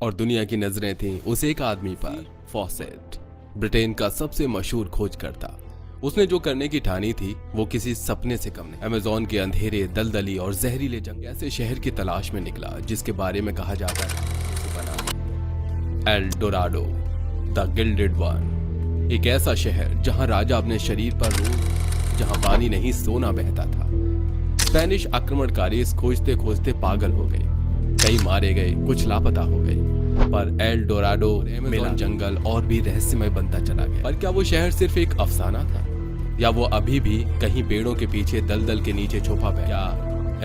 और दुनिया की नजरें थीं उस एक आदमी पर, फॉसेट, ब्रिटेन का सबसे मशहूर खोजकर्ता। उसने जो करने की ठानी थी वो किसी सपने से कम नहीं। अमेज़न के अंधेरे, दलदली और जहरीले जंगल ऐसे शहर की तलाश में निकला जिसके बारे में कहा जाता है L Dorado, the gilded one. एक ऐसा शहर जहां राजा अपने शरीर पर रोज, जहां पानी नहीं सोना बहता था। स्पेनिश आक्रमणकारी इस खोजते खोजते पागल हो गए, कई मारे गए, कुछ लापता हो गए, पर एल डोराडो मिला जंगल और भी रहस्यमय बनता चला गया। पर क्या वो शहर सिर्फ एक अफसाना था, या वो अभी भी कहीं पेड़ों के पीछे दलदल के नीचे छुपा है? क्या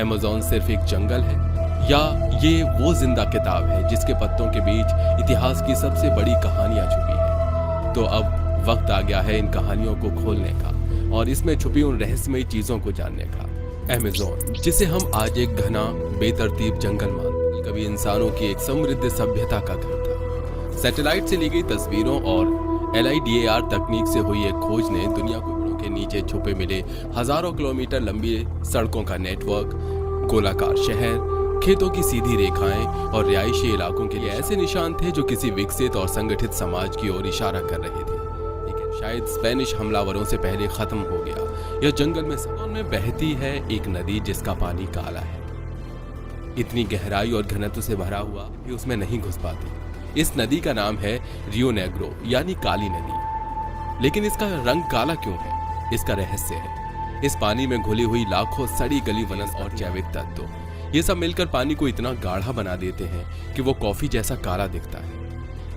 अमेज़न सिर्फ एक जंगल है, या ये वो जिंदा किताब है जिसके पत्तों के बीच इतिहास की सबसे बड़ी कहानियां छुपी है? तो अब वक्त आ गया है इन कहानियों को खोलने का और इसमें छुपी उन रहस्यमय चीजों को जानने का। अमेज़न, जिसे हम आज एक घना बेतरतीब जंगल मानते, कभी इंसानों की एक समृद्ध सभ्यता का घर था। सैटेलाइट से ली गई तस्वीरों और LIDAR तकनीक से हुई एक खोज ने दुनिया को पेड़ों के नीचे छुपे मिले हजारों किलोमीटर लंबी सड़कों का नेटवर्क, गोलाकार शहर, खेतों की सीधी रेखाएं और रिहायशी इलाकों के लिए ऐसे निशान थे जो किसी विकसित और संगठित समाज की ओर इशारा कर रहे थे। लेकिन शायद स्पेनिश हमलावरों से पहले खत्म हो गया। यह जंगल में बहती है एक नदी जिसका पानी काला है, इतनी गहराई और घनत्व से भरा हुआ कि उसमें नहीं घुस पाती। इस नदी का नाम है रियो नेग्रो, यानी काली नदी। लेकिन इसका रंग काला क्यों है? इसका रहस्य है इस पानी में घुली हुई लाखों सड़ी गली वनस्पति और जैविक तत्व। ये सब मिलकर पानी को इतना गाढ़ा बना देते हैं कि वो कॉफी जैसा काला दिखता है।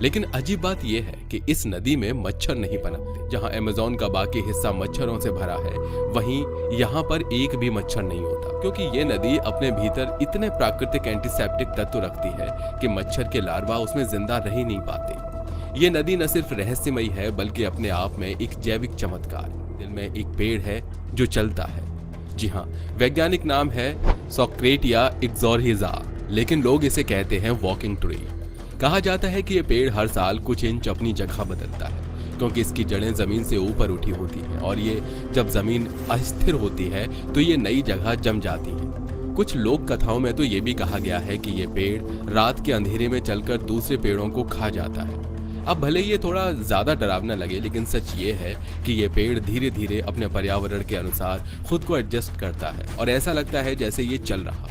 लेकिन अजीब बात यह है कि इस नदी में मच्छर नहीं पनपते। जहां अमेज़न का बाकी हिस्सा मच्छरों से भरा है, वहीं यहाँ पर एक भी मच्छर नहीं होता, क्योंकि ये नदी अपने भीतर इतने प्राकृतिक एंटीसेप्टिक तत्व रखती है कि मच्छर के लार्वा उसमें जिंदा रह नहीं पाते। ये नदी न सिर्फ रहस्यमयी है बल्कि अपने आप में एक जैविक चमत्कार है। दिल में एक पेड़ है जो चलता है। जी हाँ, वैज्ञानिक नाम है सोक्रेटिया इक्सोरहिजा, लेकिन लोग इसे कहते हैं वॉकिंग ट्री। कहा जाता है कि ये पेड़ हर साल कुछ इंच अपनी जगह बदलता है, क्योंकि इसकी जड़ें जमीन से ऊपर उठी होती हैं और ये जब जमीन अस्थिर होती है तो ये नई जगह जम जाती है। कुछ लोक कथाओं में तो ये भी कहा गया है कि ये पेड़ रात के अंधेरे में चलकर दूसरे पेड़ों को खा जाता है। अब भले ये थोड़ा ज्यादा डरावना लगे, लेकिन सच ये है कि ये पेड़ धीरे धीरे अपने पर्यावरण के अनुसार खुद को एडजस्ट करता है और ऐसा लगता है जैसे ये चल रहा।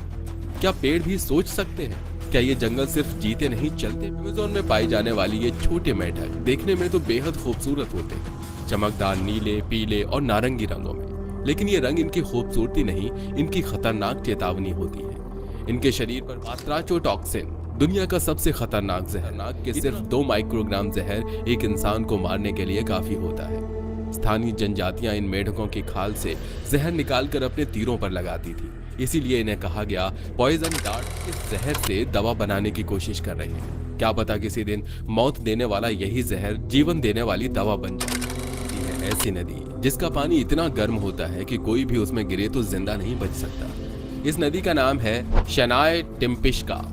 क्या पेड़ भी सोच सकते हैं? क्या ये जंगल सिर्फ जीते नहीं चलते? अमेज़न में पाई जाने वाली ये छोटे मेंढक देखने में तो बेहद खूबसूरत होते हैं, चमकदार नीले, पीले और नारंगी रंगों में। लेकिन ये रंग इनकी खूबसूरती नहीं, इनकी खतरनाक चेतावनी होती है। इनके शरीर पर बात्राचोटॉक्सिन, दुनिया का सबसे खतरनाक जहर, के सिर्फ 2 माइक्रोग्राम जहर एक इंसान को मारने के लिए काफी होता है। स्थानीय जनजातियां इन मेंढकों की खाल से जहर निकालकर अपने तीरों पर लगाती थी, इसीलिए इन्हें कहा गया पॉइजन डार्ट। इस जहर से दवा बनाने की कोशिश कर रहे हैं। क्या पता किसी दिन मौत देने वाला यही जहर जीवन देने वाली दवा बन जाए। ऐसी नदी जिसका पानी इतना गर्म होता है कि कोई भी उसमें गिरे तो जिंदा नहीं बच सकता। इस नदी का नाम है शनाय टिम्पिश्का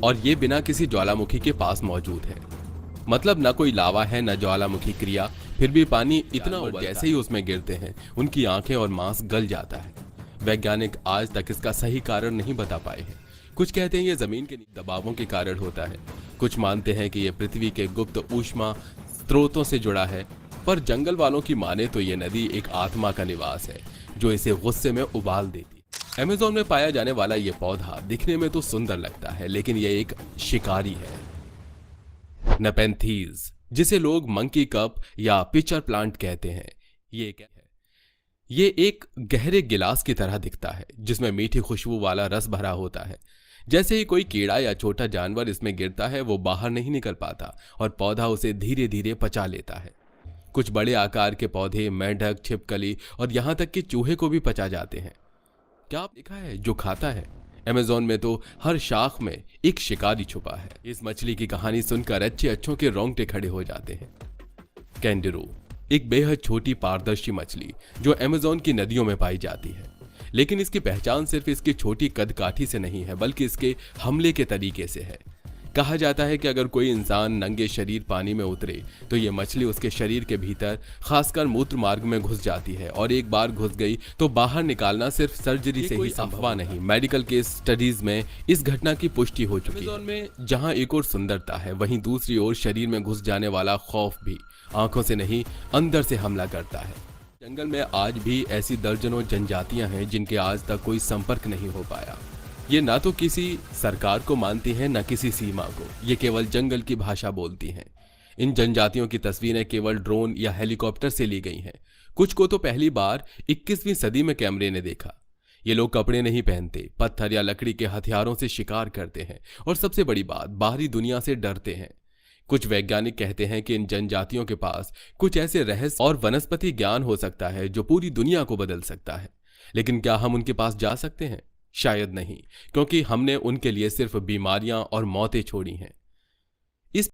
और ये बिना किसी ज्वालामुखी के पास मौजूद है। मतलब न कोई लावा है न ज्वालामुखी क्रिया, फिर भी पानी इतना उबलता है, जैसे ही उसमें गिरते हैं उनकी आंखें और मांस गल जाता है। वैज्ञानिक आज तक इसका सही कारण नहीं बता पाए हैं। कुछ कहते हैं ये जमीन के दबावों के कारण होता है, कुछ मानते हैं कि ये पृथ्वी के गुप्त ऊष्मा स्रोतों से जुड़ा है, पर जंगल वालों की माने तो ये नदी एक आत्मा का निवास है जो इसे गुस्से में उबाल देती। अमेज़न में पाया जाने वाला ये पौधा दिखने में तो सुंदर लगता है, लेकिन ये एक शिकारी है। नेपेंथीज, जिसे लोग मंकी कप या पिचर प्लांट कहते हैं, ये एक गहरे गिलास की तरह दिखता है जिसमें मीठी खुशबू वाला रस भरा होता है। जैसे ही कोई कीड़ा या छोटा जानवर इसमें गिरता है वो बाहर नहीं निकल पाता और पौधा उसे धीरे धीरे पचा लेता है। कुछ बड़े आकार के पौधे, मेंढक, छिपकली और यहाँ तक कि चूहे को भी पचा जाते हैं। क्या आप देखा है जो खाता है? अमेज़न में तो हर शाख में एक शिकारी छुपा है। इस मछली की कहानी सुनकर अच्छे अच्छों के रोंगटे खड़े हो जाते हैं। कैंडरू, एक बेहद छोटी पारदर्शी मछली जो अमेज़न की नदियों में पाई जाती है, लेकिन इसकी पहचान सिर्फ इसकी छोटी कद काठी से नहीं है बल्कि इसके हमले के तरीके से है। कहा जाता है कि अगर कोई इंसान नंगे शरीर पानी में उतरे तो ये मछली उसके शरीर के भीतर, खासकर मूत्र मार्ग में घुस जाती है, और एक बार घुस गई तो बाहर निकालना सिर्फ सर्जरी से ही संभव नहीं। मेडिकल केस स्टडीज में इस घटना की पुष्टि हो चुकी है। में जहां एक और सुंदरता है, वहीं दूसरी ओर शरीर में घुस जाने वाला खौफ भी आंखों से नहीं, अंदर से हमला करता है। जंगल में आज भी ऐसी दर्जनों जनजातियां हैं जिनके आज तक कोई संपर्क नहीं हो पाया। ये ना तो किसी सरकार को मानती हैं, न किसी सीमा को। ये केवल जंगल की भाषा बोलती हैं। इन जनजातियों की तस्वीरें केवल ड्रोन या हेलीकॉप्टर से ली गई हैं। कुछ को तो पहली बार 21वीं सदी में कैमरे ने देखा। ये लोग कपड़े नहीं पहनते, पत्थर या लकड़ी के हथियारों से शिकार करते हैं, और सबसे बड़ी बात, बाहरी दुनिया से डरते हैं। कुछ वैज्ञानिक कहते हैं कि इन जनजातियों के पास कुछ ऐसे रहस्य और वनस्पति ज्ञान हो सकता है जो पूरी दुनिया को बदल सकता है। लेकिन क्या हम उनके पास जा सकते हैं? शायद नहीं, क्योंकि हमने उनके लिए सिर्फ बीमारियां और मौतें छोड़ी हैं।